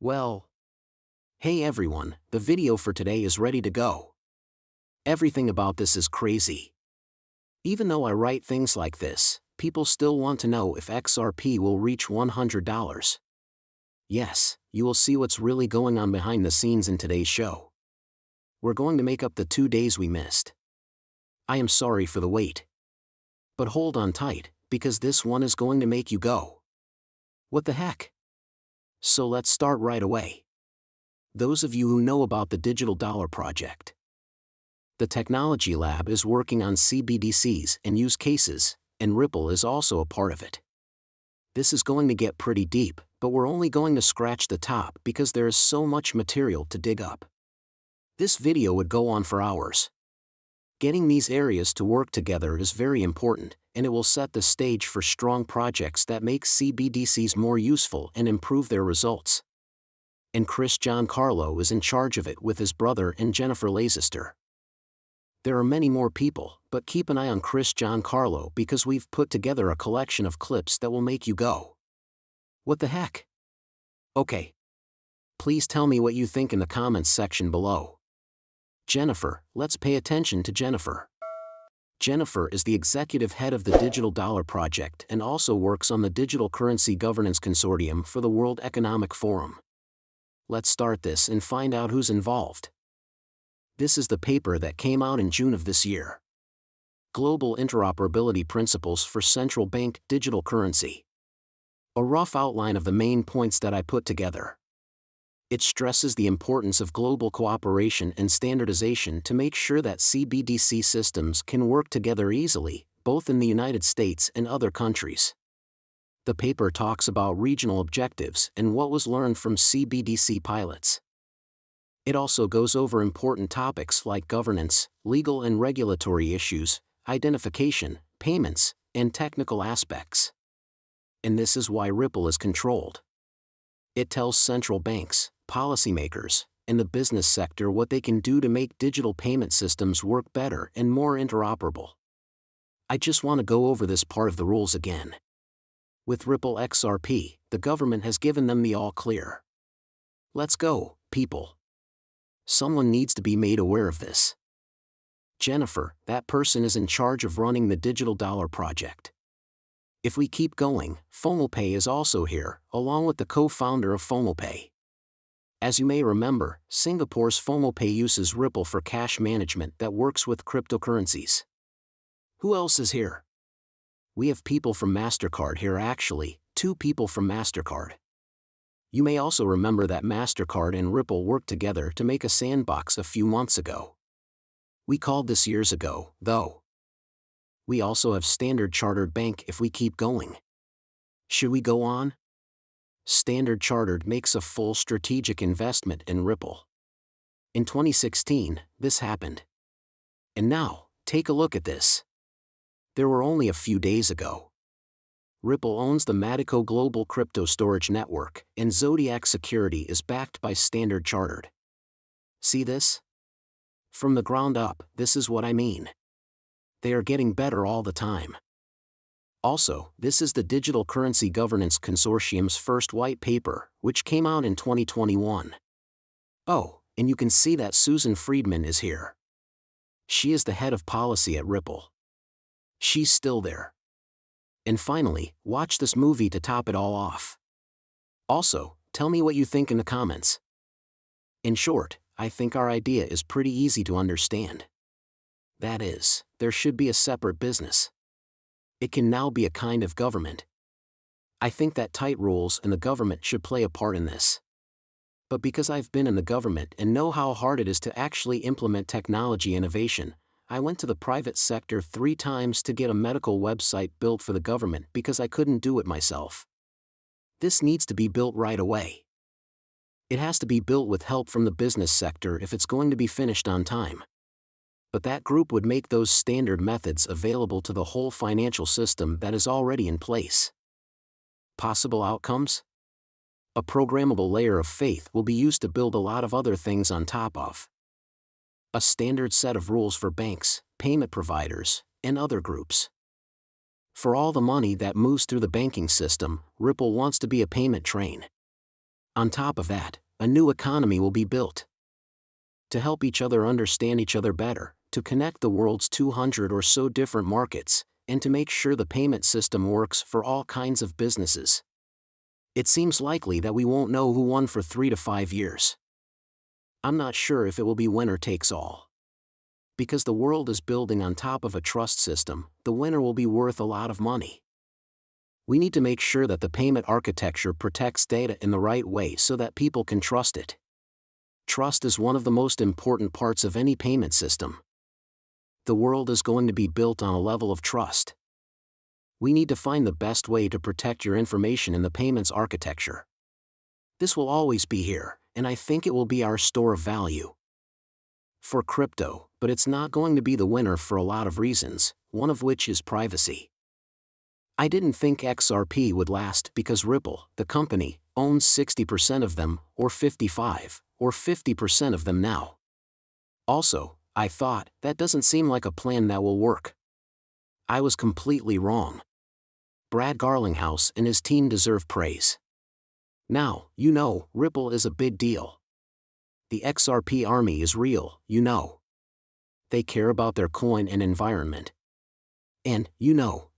Well, hey everyone, the video for today is ready to go. Everything about this is crazy. Even though I write things like this, people still want to know if XRP will reach $100. Yes, you will see what's really going on behind the scenes in today's show. We're going to make up the 2 days we missed. I am sorry for the wait. But hold on tight, because this one is going to make you go, what the heck? So let's start right away. Those of you who know about the Digital Dollar Project. The Technology Lab is working on CBDCs and use cases, and Ripple is also a part of it. This is going to get pretty deep, but we're only going to scratch the top because there is so much material to dig up. This video would go on for hours. Getting these areas to work together is very important, and it will set the stage for strong projects that make CBDCs more useful and improve their results. And Chris Giancarlo is in charge of it with his brother and Jennifer Leicester. There are many more people, but keep an eye on Chris Giancarlo because we've put together a collection of clips that will make you go, what the heck? Okay. Please tell me what you think in the comments section below. Jennifer, let's pay attention to Jennifer. Jennifer is the executive head of the Digital Dollar Project and also works on the Digital Currency Governance Consortium for the World Economic Forum. Let's start this and find out who's involved. This is the paper that came out in June of this year. Global Interoperability Principles for Central Bank Digital Currency. A rough outline of the main points that I put together. It stresses the importance of global cooperation and standardization to make sure that CBDC systems can work together easily, both in the United States and other countries. The paper talks about regional objectives and what was learned from CBDC pilots. It also goes over important topics like governance, legal and regulatory issues, identification, payments, and technical aspects. And this is why Ripple is controlled. It tells central banks, policymakers, and the business sector what they can do to make digital payment systems work better and more interoperable. I just want to go over this part of the rules again. With Ripple XRP, the government has given them the all clear. Let's go, people. Someone needs to be made aware of this. Jennifer, that person is in charge of running the Digital Dollar Project. If we keep going, FOMOPay is also here, along with the co-founder of FOMOPay. As you may remember, Singapore's FOMOPay uses Ripple for cash management that works with cryptocurrencies. Who else is here? We have people from MasterCard here actually, 2 people from MasterCard. You may also remember that MasterCard and Ripple worked together to make a sandbox a few months ago. We called this years ago, though. We also have Standard Chartered Bank if we keep going. Should we go on? Standard Chartered makes a full strategic investment in Ripple. In 2016, this happened. And now, take a look at this. There were only a few days ago. Ripple owns the Madico Global Crypto Storage Network, and Zodiac Security is backed by Standard Chartered. See this? From the ground up, this is what I mean. They are getting better all the time. Also, this is the Digital Currency Governance Consortium's first white paper, which came out in 2021. Oh, and you can see that Susan Friedman is here. She is the head of policy at Ripple. She's still there. And finally, watch this movie to top it all off. Also, tell me what you think in the comments. In short, I think our idea is pretty easy to understand. That is, there should be a separate business. It can now be a kind of government. I think that tight rules and the government should play a part in this. But because I've been in the government and know how hard it is to actually implement technology innovation, I went to the private sector 3 times to get a medical website built for the government because I couldn't do it myself. This needs to be built right away. It has to be built with help from the business sector if it's going to be finished on time. But that group would make those standard methods available to the whole financial system that is already in place. Possible outcomes? A programmable layer of faith will be used to build a lot of other things on top of. A standard set of rules for banks, payment providers, and other groups. For all the money that moves through the banking system, Ripple wants to be a payment train. On top of that, a new economy will be built. To help each other understand each other better, to connect the world's 200 or so different markets, and to make sure the payment system works for all kinds of businesses. It seems likely that we won't know who won for 3 to 5 years. I'm not sure if it will be winner takes all. Because the world is building on top of a trust system, the winner will be worth a lot of money. We need to make sure that the payment architecture protects data in the right way so that people can trust it. Trust is one of the most important parts of any payment system. The world is going to be built on a level of trust. We need to find the best way to protect your information in the payments architecture. This will always be here, and I think it will be our store of value for crypto, but it's not going to be the winner for a lot of reasons, one of which is privacy. I didn't think XRP would last because Ripple, the company, owns 60% of them, or 55, or 50% of them now. Also, I thought, that doesn't seem like a plan that will work. I was completely wrong. Brad Garlinghouse and his team deserve praise. Now, Ripple is a big deal. The XRP army is real, They care about their coin and environment. And,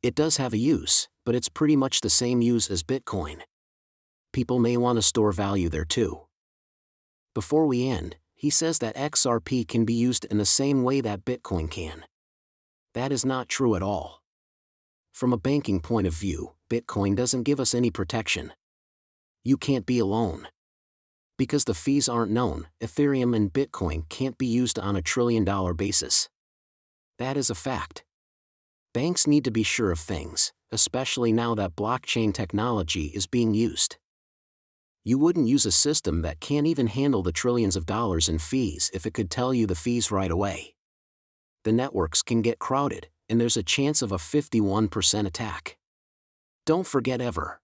it does have a use, but it's pretty much the same use as Bitcoin. People may want to store value there too. Before we end, he says that XRP can be used in the same way that Bitcoin can. That is not true at all. From a banking point of view, Bitcoin doesn't give us any protection. You can't be alone. Because the fees aren't known, Ethereum and Bitcoin can't be used on a $1 trillion basis. That is a fact. Banks need to be sure of things, especially now that blockchain technology is being used. You wouldn't use a system that can't even handle the trillions of dollars in fees if it could tell you the fees right away. The networks can get crowded, and there's a chance of a 51% attack. Don't forget ever.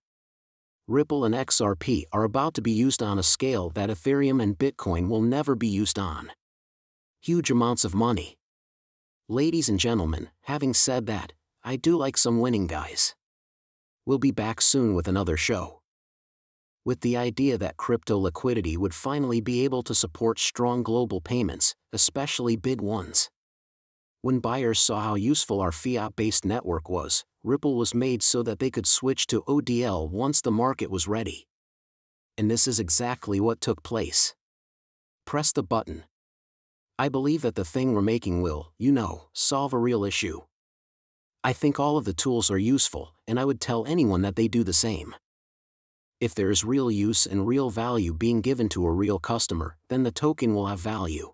Ripple and XRP are about to be used on a scale that Ethereum and Bitcoin will never be used on. Huge amounts of money. Ladies and gentlemen, having said that, I do like some winning guys. We'll be back soon with another show. With the idea that crypto liquidity would finally be able to support strong global payments, especially big ones. When buyers saw how useful our fiat-based network was, Ripple was made so that they could switch to ODL once the market was ready. And this is exactly what took place. Press the button. I believe that the thing we're making will, solve a real issue. I think all of the tools are useful, and I would tell anyone that they do the same. If there is real use and real value being given to a real customer, then the token will have value.